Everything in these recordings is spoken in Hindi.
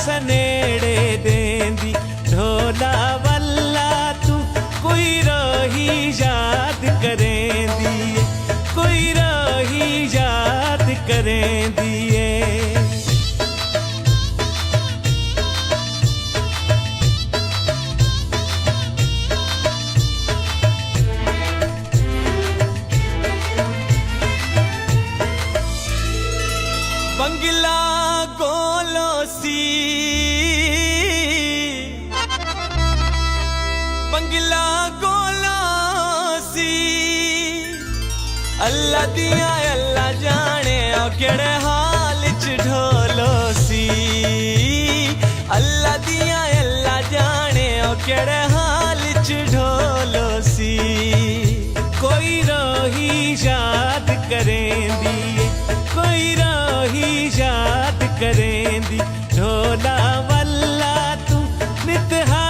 सनेड़े देंदी ढोला वल्ला तू कोई रही याद करेंदी कोई रही याद करेंदी बंगला गोलोसी बंगला गोलोसी अल्लाह दिया अल्लाह जाने केड़े हाल च ढोलोसी अल्लाह दिया अल्लाह जाने केड़े हाल च ढोलोसी कोई रही याद करेंदी कोई रही याद करेंदी ढोला वल्ला तू नितहा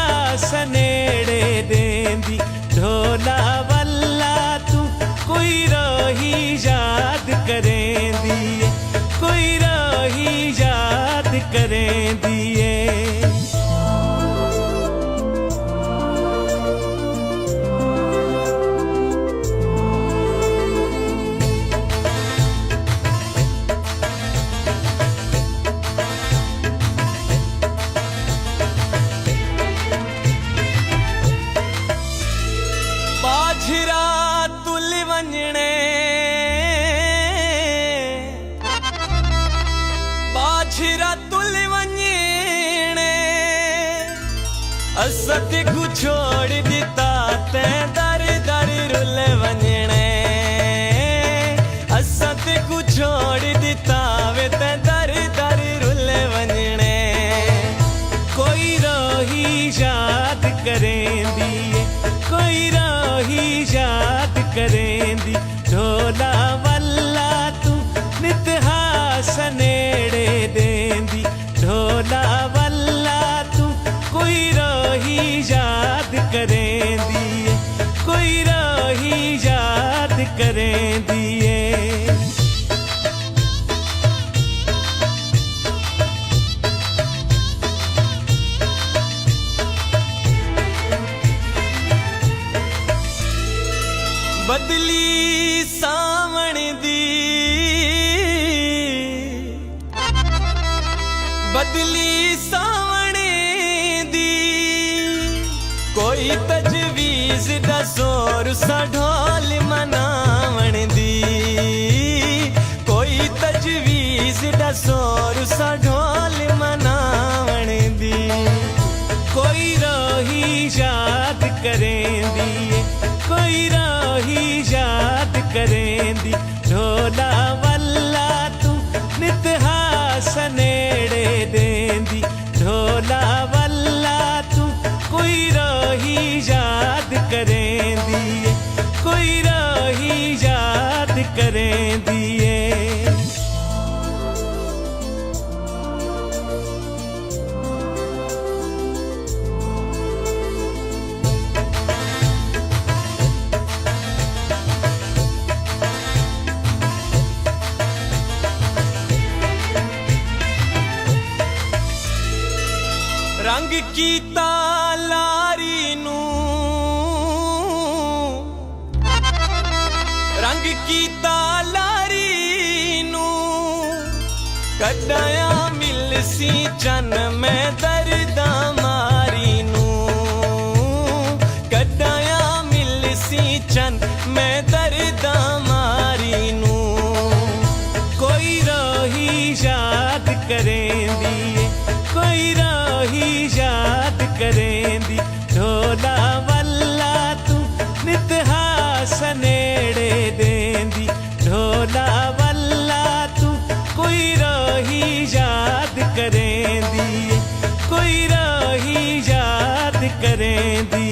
सनेड़े देंदी ढोला वल्ला तू कोई रही याद करेंदी कोई रही याद करेंदी बाझरा तुल वंजणे बाझरा तुल वंजणे असत को छोड़ दिता ते दर दर रुल वंजणे असत को छोड़ दिता वे ते दर दर रुल वंजणे कोई रही याद करेंदी कोई रही याद करेंदी ढोला वल्ला तू नितहा सनेड़े देंदी ढोला वल्ला तू कोई रही याद करेंदी कोई रही याद करेंदी बदली सावण दी बदली सावण दी कोई तजवीज दसोर सा ढोल मनावण दी कोई तजवीज दसोर सा ढोल मनावण दी कोई रही याद करेंदी कोई रही याद करेंदी ढोला वल्ला तू नितहा सनेड़े देंदी ढोला वल्ला तू कोई रही याद करेंदी कोई रही याद करेंदी रंग कीता लारी नू रंग कीता लारी नू कड्डाया मिलसी चन में दर्दा मारी नू कड्डाया मिलसी चन में दर्दा मारी नू कोई रही याद करेंदी कोई रही याद करेंदी ढोला वल्ला तू नितहा सनेड़े देंदी ढोला वल्ला तू कोई रही याद करेंदी कोई रही याद करेंदी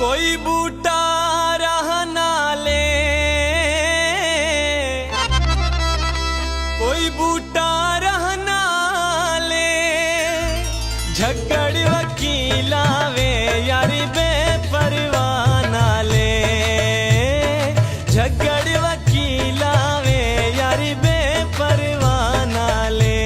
कोई बूटा रहना ले कोई बूटा रहना ले झगड़ वकीला वे यारी बेपरवाह नाले झगड़ वकीला वे यारी बेपरवाह नाले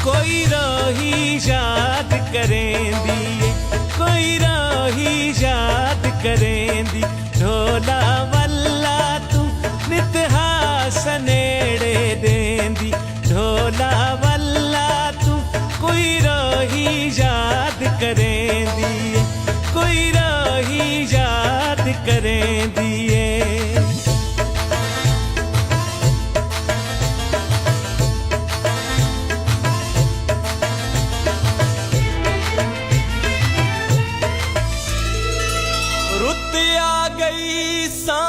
कोई रोही याद करें दिए कोई रोही याद करें दी ढोला वल्ला तू नित हासनेड़े देंदी ढोला वल्ला तू कोई रोही याद करें दिए कोई रोही याद करें दिए रुत आ गई सा